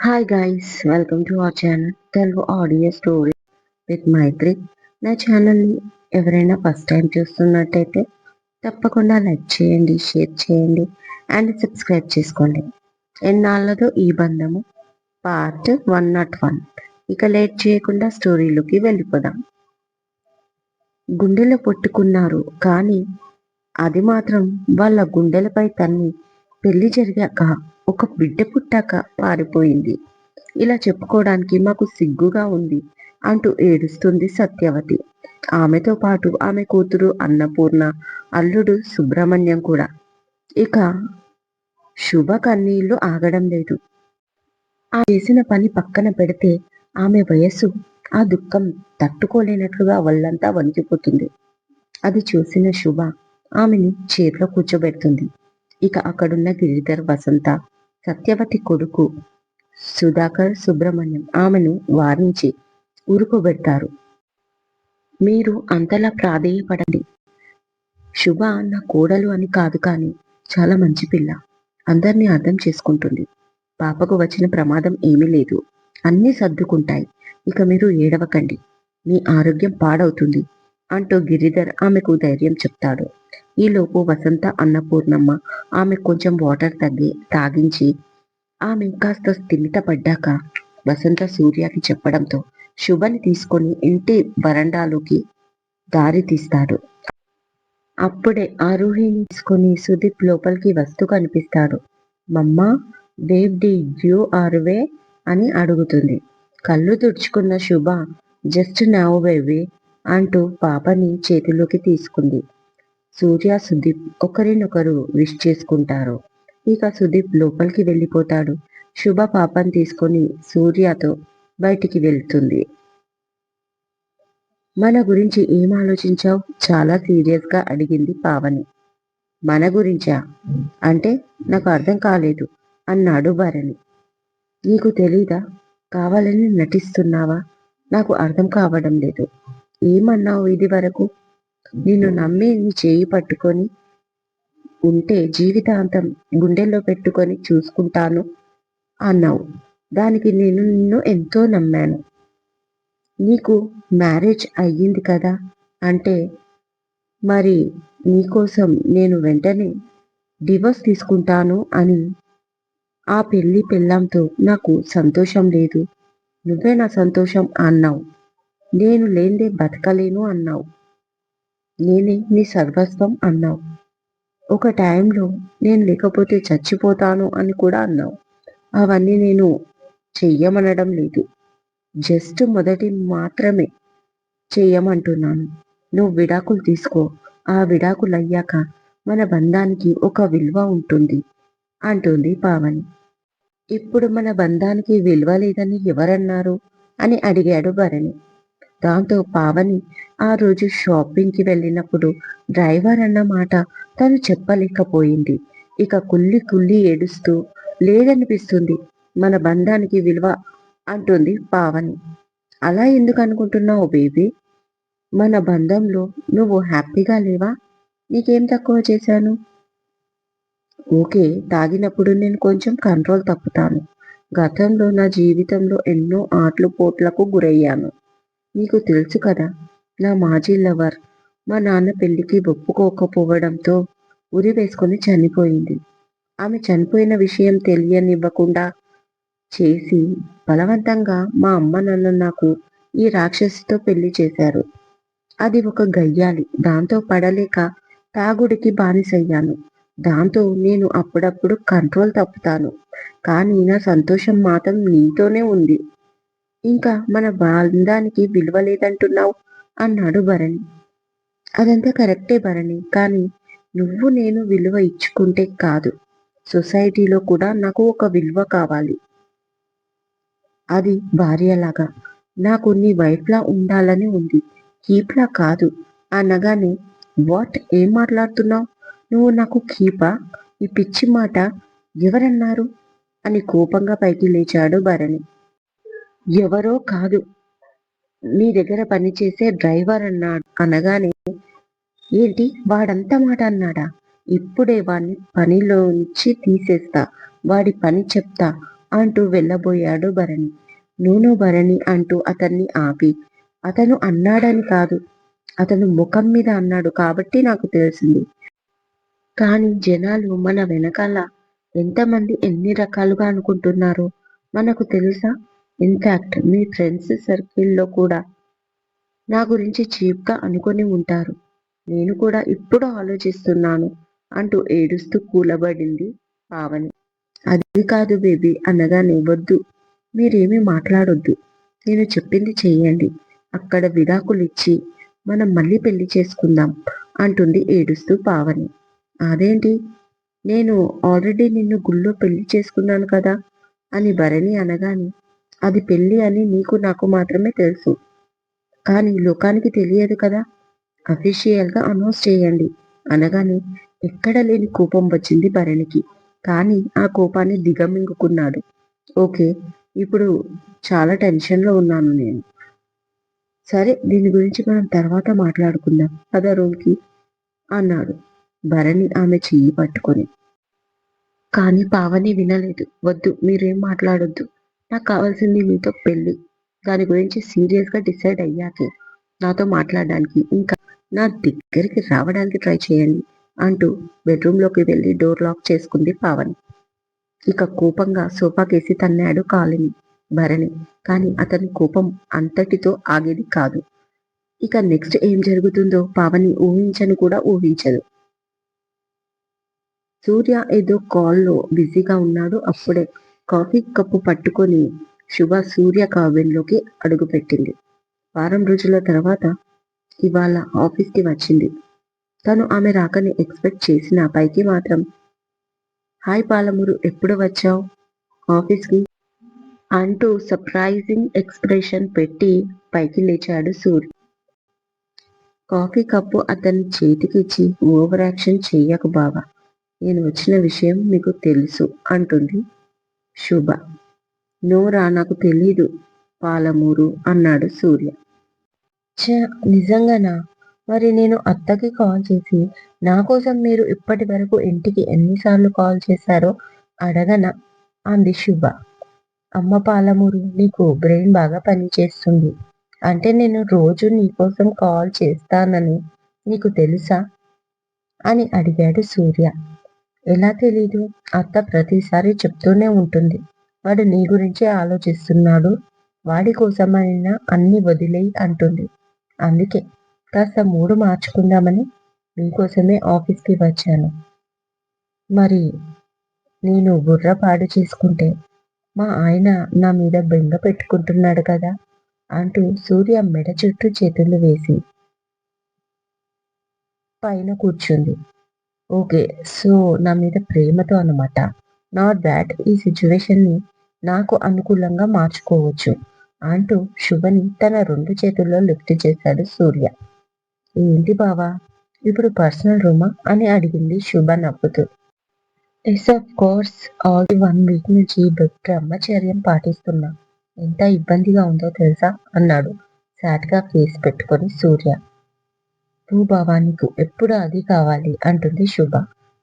Hi guys, welcome to our channel Telugu audio story with Maitri. నా ఛానల్ని ఎవరైనా ఫస్ట్ టైం చూస్తున్నట్టయితే తప్పకుండా లైక్ చేయండి, షేర్ చేయండి అండ్ సబ్స్క్రైబ్ చేసుకోండి. ఎన్నాళ్ళదో ఈ బంధము పార్ట్ 101. ఇక లేట్ చేయకుండా స్టోరీలోకి వెళ్ళిపోదాం. గుండెలో పొట్టుకున్నారు, కానీ అది మాత్రం వాళ్ళ గుండెలపై తన్ని పెళ్లి జరిగాక ఒక బిడ్డ పుట్టాక పారిపోయింది. ఇలా చెప్పుకోవడానికి మాకు సిగ్గుగా ఉంది అంటూ ఏడుస్తుంది సత్యవతి. ఆమెతో పాటు ఆమె కూతురు అన్నపూర్ణ, అల్లుడు సుబ్రహ్మణ్యం కూడా. ఇక శుభ కన్నీళ్లు ఆగడం లేదు. ఆ చేసిన పని పక్కన పెడితే ఆమె వయస్సు ఆ దుఃఖం తట్టుకోలేనట్లుగా ఒళ్ళంతా వణికిపోతుంది. అది చూసిన శుభ ఆమెని చేతిలో కూర్చోబెడుతుంది. ఇక అక్కడున్న గిరిధర్, వసంత, సత్యవతి కొడుకు సుధాకర్, సుబ్రహ్మణ్యం ఆమెను వారించి ఊరుకోబెడతారు. మీరు అంతలా ప్రాధేయపడండి. శుభ నా కోడలు అని కాదు, కానీ చాలా మంచి పిల్ల. అందరినీ అర్థం చేసుకుంటుంది. పాపకు వచ్చిన ప్రమాదం ఏమీ లేదు. అన్నీ సర్దుకుంటాయి. ఇక మీరు ఏడవకండి, మీ ఆరోగ్యం పాడవుతుంది అంటూ గిరిధర్ ఆమెకు ధైర్యం చెప్తాడు. ఈలోపు వసంత, అన్నపూర్ణమ్మ ఆమె కొంచెం వాటర్ తాగించి ఆమె కాస్త స్థిమిత పడ్డాక వసంత సూర్యకి చెప్పడంతో శుభని తీసుకొని ఇంటి వరండాలోకి దారి తీస్తాడు. అప్పుడే ఆరోహిని తీసుకొని సుదీప్ లోపలికి వస్తూ కనిపిస్తాడు. మమ్మా, వేవ్ డి యూ ఆర్వే అని అడుగుతుంది. కళ్ళు తుడుచుకున్న శుభ జస్ట్ నౌ బేబీ అంటూ పాపని చేతిలోకి తీసుకుంది. సూర్య, సుదీప్ ఒకరినొకరు విష్ చేసుకుంటారు. ఇక సుదీప్ లోపలికి వెళ్ళిపోతాడు. శుభ పాపని తీసుకొని సూర్యతో బయటికి వెళ్తుంది. మన గురించి ఏం ఆలోచించావు? చాలా సీరియస్ గా అడిగింది పావని. మన గురించా అంటే నాకు అర్థం కాలేదు అన్నాడు భరణి. నీకు తెలీదా? కావాలని నటిస్తున్నావా? నాకు అర్థం కావడం లేదు. ఏమన్నావు ఇది వరకు? నిన్ను నమ్మి నీ చేయి పట్టుకొని ఉంటే జీవితాంతం గుండెల్లో పెట్టుకొని చూసుకుంటాను అన్నావు. దానికి నేను నిన్ను ఎంతో నమ్మాను. నీకు మ్యారేజ్ అయ్యింది కదా అంటే మరి నీకోసం నేను వెంటనే డివోర్స్ తీసుకుంటాను అని. ఆ పెళ్ళంతో నాకు సంతోషం లేదు. నువ్వే నా సంతోషం అన్నావు. నేను లేందే బతకలేను అన్నావు. నేనే నీ సర్వస్వం అన్నావు. ఒక టైంలో నేను లేకపోతే చచ్చిపోతాను అని కూడా అన్నావు. అవన్నీ నేను చెయ్యమనడం లేదు. జస్ట్ మొదటి మాత్రమే చెయ్యమంటున్నాను. నువ్వు విడాకులు తీసుకో. ఆ విడాకులు అయ్యాక మన బంధానికి ఒక విలువ ఉంటుంది అంటుంది పావని. ఇప్పుడు మన బంధానికి విలువ లేదని ఎవరన్నారు అని అడిగాడు భరణి. దాంతో పావని ఆ రోజు షాపింగ్కి వెళ్ళినప్పుడు డ్రైవర్ అన్న మాట తను చెప్పలేకపోయింది. ఇక కుళ్ళి కుళ్ళి ఏడుస్తూ లేదనిపిస్తుంది మన బంధానికి విలువ అంటుంది పావని. అలా ఎందుకు అనుకుంటున్నావు బేబీ? మన బంధంలో నువ్వు హ్యాపీగా లేవా? నీకేం తక్కువ చేశాను? ఓకే, తాగినప్పుడు నేను కొంచెం కంట్రోల్ తప్పుతాను. గతంలో నా జీవితంలో ఎన్నో ఆటలు పోట్లకు గురయ్యాను. నీకు తెలుసు కదా, నా మాజీ లవర్ మా నాన్న పెళ్లికి ఒప్పుకోకపోవడంతో ఉరి వేసుకొని చనిపోయింది. ఆమె చనిపోయిన విషయం తెలియనివ్వకుండా చేసి బలవంతంగా మా అమ్మ నాన్న నాకు ఈ రాక్షసితో పెళ్లి చేశారు. అది ఒక గయ్యాలి. దాంతో పడలేక తాగుడికి బానిసయ్యాను. దాంతో నేను అప్పుడప్పుడు కంట్రోల్ తప్పుతాను. కానీ నా సంతోషం మాత్రం నీతోనే ఉంది. ఇంకా మన బంధానికి విలువ లేదంటున్నావు అన్నాడు భరణి. అదంతా కరెక్టే భరణి, కానీ నువ్వు నేను విలువ ఇచ్చుకుంటే కాదు, సొసైటీలో కూడా నాకు ఒక విలువ కావాలి. అది భార్యలాగా నాకు నీ వైఫ్లా ఉండాలని ఉంది, కీప్లా కాదు అనగానే వాట్, ఏం మాట్లాడుతున్నావు నువ్వు? నాకు కీపా? ఈ పిచ్చి మాట ఎవరన్నారు అని కోపంగా పైకి లేచాడు భరణి. ఎవరో కాదు, మీ దగ్గర పనిచేసే డ్రైవర్ అన్నాడు అనగానే ఏంటి వాడంత మాట అన్నాడా? ఇప్పుడే వాడిని పనిలోంచి తీసేస్తా, వాడి పని చెప్తా అంటూ వెళ్ళబోయాడు భరణి. నూనో భరణి అంటూ అతన్ని ఆపి, అతను అన్నాడని కాదు, అతను ముఖం మీద అన్నాడు కాబట్టి నాకు తెలిసింది. కానీ జనాలు మన వెనకాల ఎంతమంది ఎన్ని రకాలుగా అనుకుంటున్నారో మనకు తెలుసా? ఇన్ఫాక్ట్ మీ ఫ్రెండ్స్ సర్కిల్లో కూడా నా గురించి చీప్గా అనుకొని ఉంటారు. నేను కూడా ఇప్పుడు ఆలోచిస్తున్నాను అంటూ ఏడుస్తూ కూలబడింది పావని. అది కాదు బేబీ అనగానే, వద్దు, మీరేమీ మాట్లాడొద్దు, నేను చెప్పింది చెయ్యండి, అక్కడ విడాకులిచ్చి మనం మళ్ళీ పెళ్లి చేసుకుందాం అంటుంది ఏడుస్తూ పావని. అదేంటి, నేను ఆల్రెడీ నిన్ను గుళ్ళో పెళ్లి చేసుకున్నాను కదా అని భరణి అనగానే, అది పెళ్లి అని నీకు నాకు మాత్రమే తెలుసు, కానీ లోకానికి తెలియదు కదా, అఫీషియల్గా అనౌన్స్ చేయండి అనగానే ఎక్కడ లేని కోపం వచ్చింది భరణికి. కానీ ఆ కోపాన్ని దిగమింగుకున్నాడు. ఓకే, ఇప్పుడు చాలా టెన్షన్లో ఉన్నాను నేను. సరే, దీని గురించి మనం తర్వాత మాట్లాడుకుందాం, పద రూమ్కి అన్నాడు భరణి ఆమె చెయ్యి పట్టుకొని. కానీ పావని వినలేదు. వద్దు, మీరేం మాట్లాడొద్దు, నాకు కావాల్సింది మీతో పెళ్లి, దాని గురించి సీరియస్గా డిసైడ్ అయ్యాకే నాతో మాట్లాడడానికి, ఇంకా నా దగ్గరికి రావడానికి ట్రై చేయండి అంటూ బెడ్రూమ్లోకి వెళ్ళి డోర్ లాక్ చేసుకుంది పావని. ఇక కోపంగా సోఫాకేసి తన్నాడు కాలిని భరణి. కానీ అతని కోపం అంతటితో ఆగేది కాదు. ఇక నెక్స్ట్ ఏం జరుగుతుందో పావని ఊహించను కూడా ఊహించదు. సూర్య ఏదో కాల్లో బిజీగా ఉన్నాడు. అప్పుడే కాఫీ కప్పు పట్టుకొని శుభ సూర్య కాబిన్లోకి అడుగుపెట్టింది. వారం రోజుల తర్వాత ఇవాళ ఆఫీస్కి వచ్చింది. తను ఆమె రాకని ఎక్స్పెక్ట్ చేసిన, పైకి మాత్రం హాయ్ పాలమూరు, ఎప్పుడు వచ్చావు ఆఫీస్కి అంటూ సర్ప్రైజింగ్ ఎక్స్ప్రెషన్ పెట్టి పైకి లేచాడు సూర్య. కాఫీ కప్పు అతని చేతికిచ్చి, ఓవర్ యాక్షన్ చెయ్యకు బావా, నేను వచ్చిన విషయం మీకు తెలుసు అంటుంది శుభ. నోరా, నాకు తెలీదు పాలమూరు అన్నాడు సూర్య. నిజంగానా? మరి నేను అత్తకి కాల్ చేసి నా కోసం మీరు ఇప్పటి వరకు ఇంటికి ఎన్నిసార్లు కాల్ చేశారో అడగనా అంది శుభ. అమ్మ పాలమూరు, నీకు బ్రెయిన్ బాగా పనిచేస్తుంది. అంటే నేను రోజు నీకోసం కాల్ చేస్తానని నీకు తెలుసా అని అడిగాడు సూర్య. ఎలా తెలీదు? అత్త ప్రతిసారి చెప్తూనే ఉంటుంది, వాడు నీ గురించే ఆలోచిస్తున్నాడు, వాడి కోసమైనా అన్ని వదిలేయి అంటుంది. అందుకే కాస్త మూడు మార్చుకుందామని మీకోసమే ఆఫీస్కి వచ్చాను. మరి నేను బుర్ర పాడు చేసుకుంటే మా ఆయన నా మీద బెంగ పెట్టుకుంటున్నాడు కదా అంటూ సూర్య మెడ చుట్టూ చేతులు వేసి పైన కూర్చుంది. ఓకే, సో నా మీద ప్రేమతో అనమాట. నాట్ బ్యాడ్, ఈ సిచ్యువేషన్ని నాకు అనుకూలంగా మార్చుకోవచ్చు అంటూ శుభని తన 2 చేతుల్లో లిఫ్ట్ చేశాడు సూర్య. ఏంటి బావా, ఇప్పుడు పర్సనల్ రూమా అని అడిగింది శుభ నవ్వుతూ. Yes of course, all 1 week నుంచి బ్రహ్మచర్యం పాటిస్తున్నా. ఎంత ఇబ్బందిగా ఉందో తెలుసా అన్నాడు సాట్గా ఫేస్ పెట్టుకొని సూర్య. ఓ బావా, నీకు ఎప్పుడు అది కావాలి అంటుంది శుభ.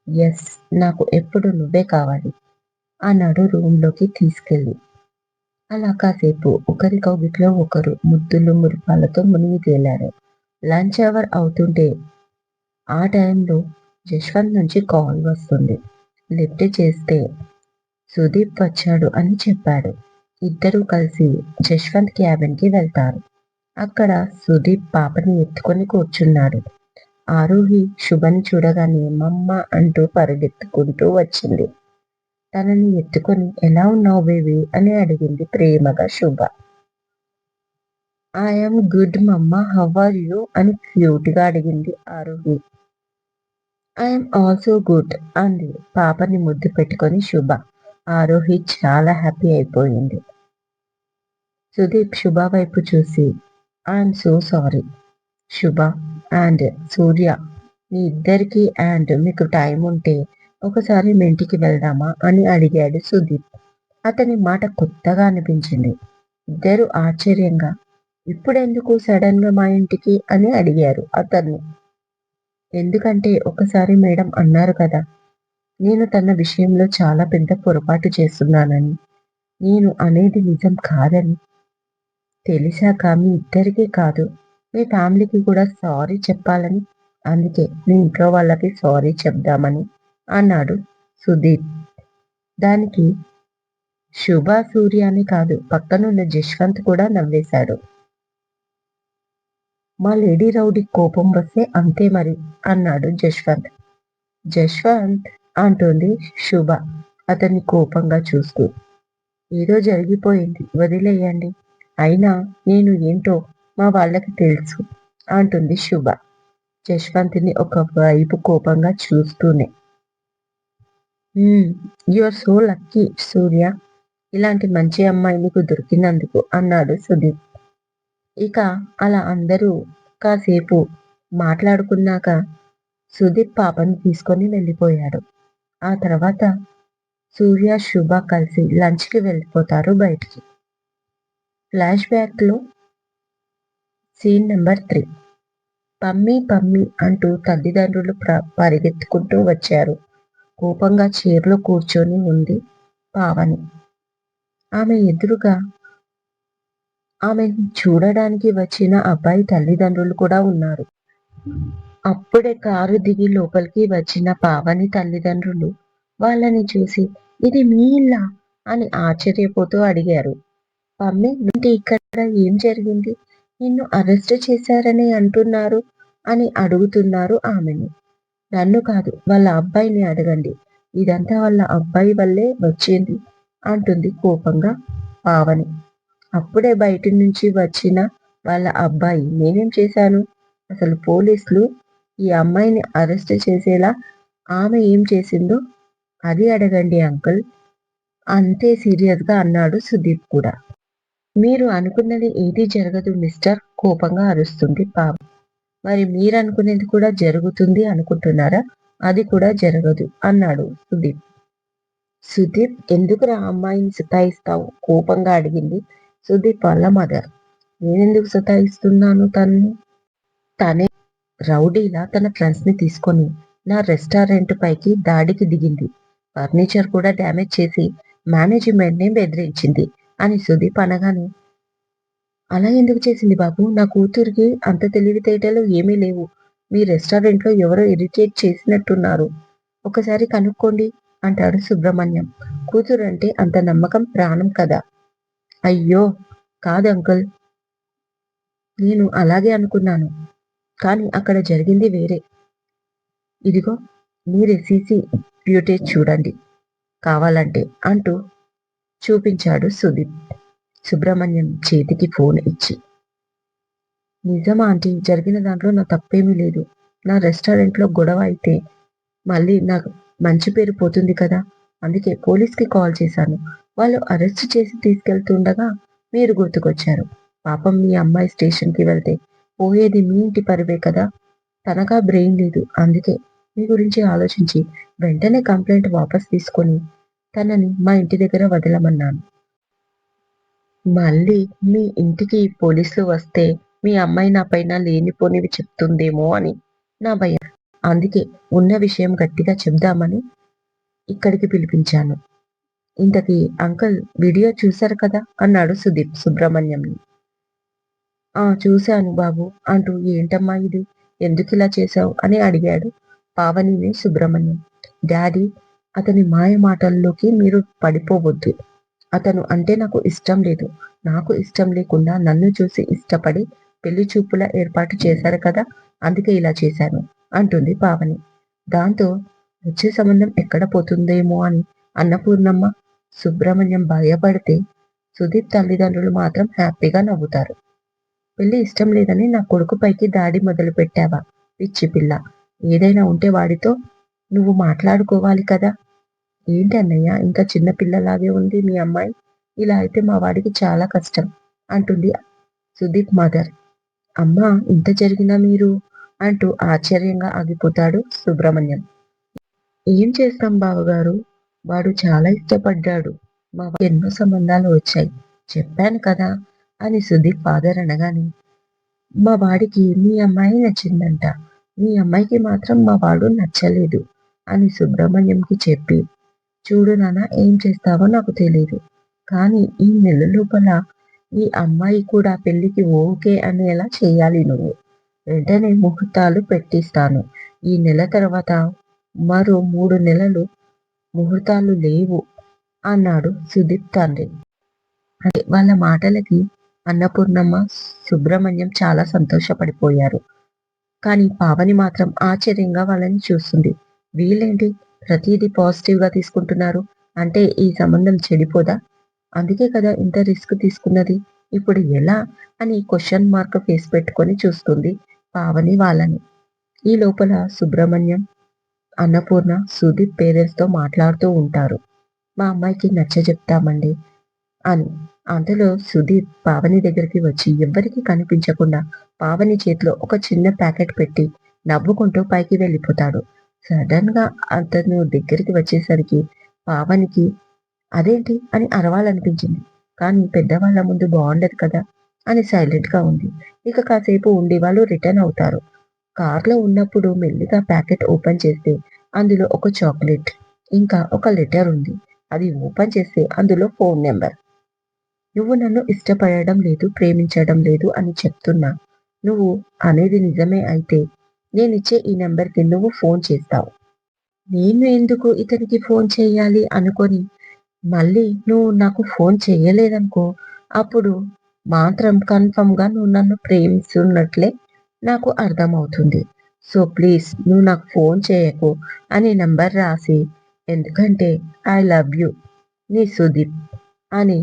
ఎస్, నాకు ఎప్పుడు నువ్వే కావాలి అన్నాడు రూమ్లోకి తీసుకెళ్ళి. అలా కాసేపు ఒకరి కౌగిట్లో ఒకరు ముద్దులు మురిపాలతో మునిగి తేలారు. లంచ్ అవర్ అవుతుంటే ఆ టైంలో జశ్వంత్ నుంచి కాల్ వస్తుంది. లిఫ్ట్ చేస్తే సుదీప్ వచ్చాడు అని చెప్పాడు. ఇద్దరూ కలిసి జశ్వంత్ క్యాబిన్కి వెళ్తారు. అక్కడ సుదీప్ పాపని ఎత్తుకొని కూర్చున్నాడు. ఆరోహి శుభని చూడగానే మమ్మ అంటూ పరిగెత్తుకుంటూ వచ్చింది. తనని ఎత్తుకొని, ఎలా ఉన్నావు బేబీ అని అడిగింది ప్రేమగా శుభ. ఐఎమ్ గుడ్ మమ్మ, హౌ ఆర్ యూ అని క్యూట్గా అడిగింది ఆరోహి. ఐఎమ్ ఆల్సో గుడ్ అంది పాపని ముద్దు పెట్టుకొని శుభ. ఆరోహి చాలా హ్యాపీ అయిపోయింది. సుదీప్ శుభ వైపు చూసి, ఐఎమ్ సో సారీ శుభ అండ్ సూర్య, మీ ఇద్దరికి అండ్ మీకు టైం ఉంటే ఒకసారి మీ ఇంటికి వెళ్దామా అని అడిగాడు సుదీప్. అతని మాట కొత్తగా అనిపించింది. ఇద్దరు ఆశ్చర్యంగా, ఇప్పుడెందుకు సడన్ గా మా ఇంటికి అని అడిగారు అతన్ని. ఎందుకంటే ఒకసారి మేడం అన్నారు కదా, నేను తన విషయంలో చాలా పెద్ద పొరపాటు చేస్తున్నానని. నేను అనేది నిజం కాదని తెలిసాక మీ ఇద్దరికీ కాదు, మీ ఫ్యామిలీకి కూడా సారీ చెప్పాలని, అందుకే మీ ఇంట్లో వాళ్ళకి సారీ చెప్దామని అన్నాడు సుదీప్. దానికి శుభ, సూర్య అని కాదు, పక్కనున్న జశ్వంత్ కూడా నవ్వేశాడు. మా లేడీ రౌడీ కోపం వస్తే అంతే మరి అన్నాడు జశ్వంత్. జశ్వంత్ అంటుంది శుభ అతన్ని కోపంగా చూస్తూ. ఏదో జరిగిపోయింది, వదిలేయండి. అయినా నేను ఏంటో మా వాళ్ళకి తెలుసు అంటుంది శుభ జశ్వంత్ని ఒక వైపు కోపంగా చూస్తూనే. యు ఆర్ సో లక్కీ సూర్య, ఇలాంటి మంచి అమ్మాయి నీకు దొరికినందుకు అన్నాడు సుదీప్. ఇక అలా అందరూ కాసేపు మాట్లాడుకున్నాక సుదీప్ పాపని తీసుకొని వెళ్ళిపోయాడు. ఆ తర్వాత సూర్య, శుభ కలిసి లంచ్కి వెళ్ళిపోతారు బయటికి. ఫ్లాష్ బ్యాక్లో సీన్ నెంబర్ 3. పమ్మీ పమ్మీ అంటూ తల్లిదండ్రులు పరిగెత్తుకుంటూ వచ్చారు. కోపంగా చైర్లో కూర్చొని ఉంది పావని. ఆమె ఎదురుగా ఆమెను చూడడానికి వచ్చిన అబ్బాయి తల్లిదండ్రులు కూడా ఉన్నారు. అప్పుడే కారు దిగి లోపలికి వచ్చిన పావని తల్లిదండ్రులు వాళ్ళని చూసి, ఇది మీ ఇల్లా అని ఆశ్చర్యపోతూ అడిగారు. పమ్మి, ఇక్కడ ఏం జరిగింది? నిన్ను అరెస్ట్ చేశారని అంటున్నారు అని అడుగుతున్నారు ఆమెను. నన్ను కాదు, వాళ్ళ అబ్బాయిని అడగండి. ఇదంతా వాళ్ళ అబ్బాయి వల్లే వచ్చింది అంటుంది కోపంగా పావని. అప్పుడే బయటి నుంచి వచ్చిన వాళ్ళ అబ్బాయి, నేనేం చేశాను? అసలు పోలీసులు ఈ అమ్మాయిని అరెస్ట్ చేసేలా ఆమె ఏం చేసిందో అది అడగండి అంకుల్, అంతే సీరియస్గా అన్నాడు సుదీప్ కూడా. మీరు అనుకున్నది ఏది జరగదు మిస్టర్, కోపంగా అరుస్తుంది పాప. మరి మీరు అనుకునేది కూడా జరుగుతుంది అనుకుంటున్నారా? అది కూడా జరగదు అన్నాడు సుదీప్. సుదీప్, ఎందుకురా అమ్మాయిని సతాయిస్తావు? కోపంగా అడిగింది సుదీప్ వాళ్ళ మదర్. నేనెందుకు సతాయిస్తున్నాను తనని? తనే రౌడీలా తన ఫ్రెండ్స్ ని తీసుకొని నా రెస్టారెంట్ పైకి దాడికి దిగింది. ఫర్నిచర్ కూడా డ్యామేజ్ చేసి మేనేజ్మెంట్ ని బెదిరించింది అని సుదీప్ అనగానే, అలా ఎందుకు చేసింది బాబు? నా కూతురికి అంత తెలివితేటలు ఏమీ లేవు. మీ రెస్టారెంట్ లో ఎవరో ఇరిటేట్ చేసినట్టున్నారు, ఒకసారి కనుక్కోండి అంటాడు సుబ్రహ్మణ్యం. కూతురు అంటే అంత నమ్మకం ప్రాణం కదా. అయ్యో కాదు అంకుల్, నేను అలాగే అనుకున్నాను, కానీ అక్కడ జరిగింది వేరే. ఇదిగో మీరే సీసీ ఫ్యూటేజ్ చూడండి కావాలంటే అంటూ చూపించాడు సుదీప్ సుబ్రహ్మణ్యం చేతికి ఫోన్ ఇచ్చి. నిజమా ఆంటీ? జరిగిన దాంట్లో నా తప్పేమీ లేదు. నా రెస్టారెంట్లో గొడవ అయితే మళ్ళీ నాకు మంచి పేరు పోతుంది కదా, అందుకే పోలీస్కి కాల్ చేశాను. వాళ్ళు అరెస్ట్ చేసి తీసుకెళ్తుండగా మీరు గుర్తుకొచ్చారు. పాపం మీ అమ్మాయి స్టేషన్కి వెళ్తే పోయేది మీ ఇంటి పరువే కదా. తనకా బ్రెయిన్ లేదు, అందుకే మీ గురించి ఆలోచించి వెంటనే కంప్లైంట్ వాపస్ తీసుకొని తనని మా ఇంటి దగ్గర వదలమన్నాను. మళ్ళీ మీ ఇంటికి పోలీసులు వస్తే మీ అమ్మాయి నా పైన లేనిపోనివి చెప్తుందేమో అని నా భయం. అందుకే ఉన్న విషయం గట్టిగా చెప్దామని ఇక్కడికి పిలిపించాను. ఇంతకీ అంకుల్ వీడియో చూశారు కదా అన్నాడు సుదీప్ సుబ్రహ్మణ్యంని. చూశాను బాబు అంటూ, ఏంటమ్మా ఇది, ఎందుకు ఇలా చేశావు అని అడిగాడు పావనిని సుబ్రహ్మణ్యం. డాడీ, అతని మాయ మాటల్లోకి మీరు పడిపోవద్దు. అతను అంటే నాకు ఇష్టం లేదు. నాకు ఇష్టం లేకుండా నన్ను చూసి ఇష్టపడి పెళ్లి చూపుల ఏర్పాటు చేశారు కదా, అందుకే ఇలా చేశాను అంటుంది పావని. దాంతో వచ్చే సంబంధం ఎక్కడ పోతుందేమో అని అన్నపూర్ణమ్మ సుబ్రహ్మణ్యం భయపడితే సుదీప్ తల్లిదండ్రులు మాత్రం హ్యాపీగా నవ్వుతారు. పెళ్లి ఇష్టం లేదని నా కొడుకు పైకి దాడి మొదలు పెట్టావా పిచ్చి పిల్ల? ఏదైనా ఉంటే వాడితో నువ్వు మాట్లాడుకోవాలి కదా. ఏంటి అన్నయ్య, ఇంకా చిన్న పిల్లలాగే ఉంది మీ అమ్మాయి, ఇలా అయితే మా వాడికి చాలా కష్టం అంటుంది సుదీప్ మదర్. అమ్మా, ఇంత జరిగినా మీరు అంటూ ఆశ్చర్యంగా ఆగిపోతాడు సుబ్రహ్మణ్యం. ఏం చేస్తాం బావగారు, వాడు చాలా ఇష్టపడ్డాడు. మా ఎన్నో సంబంధాలు వచ్చాయి, చెప్పాను కదా అని సుదీప్ ఫాదర్ అనగానే, మా వాడికి మీ అమ్మాయి నచ్చిందంట, మీ అమ్మాయికి మాత్రం మా వాడు నచ్చలేదు అని సుబ్రహ్మణ్యంకి చెప్పి, చూడు నాన్న, ఏం చేస్తావో నాకు తెలీదు, కానీ ఈ నెల లోపల ఈ అమ్మాయి కూడా పెళ్ళికి ఓకే అనేలా చేయాలి నువ్వు. వెంటనే ముహూర్తాలు పెట్టిస్తాను. ఈ నెల తర్వాత మరో 3 నెలలు ముహూర్తాలు లేవు అన్నాడు సుదీప్ తండ్రి. అంటే వాళ్ళ మాటలకి అన్నపూర్ణమ్మ, సుబ్రహ్మణ్యం చాలా సంతోషపడిపోయారు. కానీ పావని మాత్రం ఆశ్చర్యంగా వాళ్ళని చూస్తుంది. వీళ్ళేంటి ప్రతీదీ పాజిటివ్‌గా తీసుకుంటున్నారు? అంటే ఈ సంబంధం చెడిపోదా? అందుకే కదా ఇంత రిస్క్ తీసుకున్నది. ఇప్పుడు ఎలా? అని క్వెషన్ మార్క్ ఫేస్ పెట్టుకొని చూస్తుంది పావని వాళ్ళని. ఈ లోపల సుబ్రహ్మణ్యం, అన్నపూర్ణ, సుదీప్ పేరెంట్స్‌తో మాట్లాడుతూ ఉంటారు. మా అమ్మాయికి నచ్చజెప్తామండి అని. అంతలో సుదీప్ పావని దగ్గరికి వచ్చి ఎవ్వరికీ కనిపించకుండా పావని చేతిలో ఒక చిన్న ప్యాకెట్ పెట్టి నవ్వుకుంటూ పైకి వెళ్ళిపోతాడు. సడన్‌గా అతను దగ్గరికి వచ్చేసరికి పావనికి అదేంటి అని అరవాలనిపించింది. కానీ పెద్దవాళ్ళ ముందు బావుండదు కదా! అని సైలెంట్‌గా ఉంది. ఇక కాసేపు ఉండి వాళ్ళు రిటర్న్ అవుతారు. కార్‌లో ఉన్నప్పుడు మెల్లిగా ప్యాకెట్ ఓపెన్ చేస్తే అందులో ఒక చాక్లెట్, ఇంకా ఒక లెటర్ ఉంది. అది ఓపెన్ చేస్తే అందులో ఫోన్ నంబర్. "నువ్వు నన్ను ఇష్టపడడం లేదు, ప్రేమించడం లేదు అని చెప్తున్నా. నువ్వు అనేది నిజమే అయితే నేనిచ్చే ఈ నంబర్‌కి నువ్వు ఫోన్ చేస్తావు. నేను ఎందుకు ఇతనికి ఫోన్ చేయాలి అనుకోని మళ్ళీ నువ్వు నాకు ఫోన్ చెయ్యలేదనుకో, అప్పుడు మాత్రం కన్ఫర్మ్‌గా నువ్వు నన్ను ప్రేమిస్తున్నట్లే నాకు అర్థమవుతుంది. సో, ప్లీజ్ నువ్వు నాకు ఫోన్ చేయకు" అని నంబర్ రాసి, ఎందుకంటే ఐ లవ్ యూ నీ సుదీప్ అని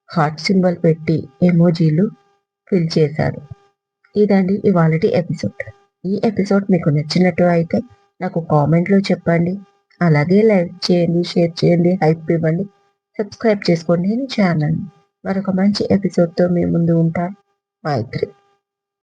హార్ట్ సింబల్ పెట్టి ఎమోజీలు ఫిల్ చేశారు. ఇదండి ఇవాళటి ఎపిసోడ్. ఈ ఎపిసోడ్ మీకు నచ్చినట్టు అయితే నాకు కామెంట్‌లో చెప్పండి. అలాగే లైక్ చేయండి, షేర్ చేయండి, హైప్ ఇవ్వండి. సబ్స్క్రైబ్ చేసుకోండి ఛానల్‌ని. మరొక మంచి ఎపిసోడ్‌తో మీ ముందు ఉంటా. మైత్రి.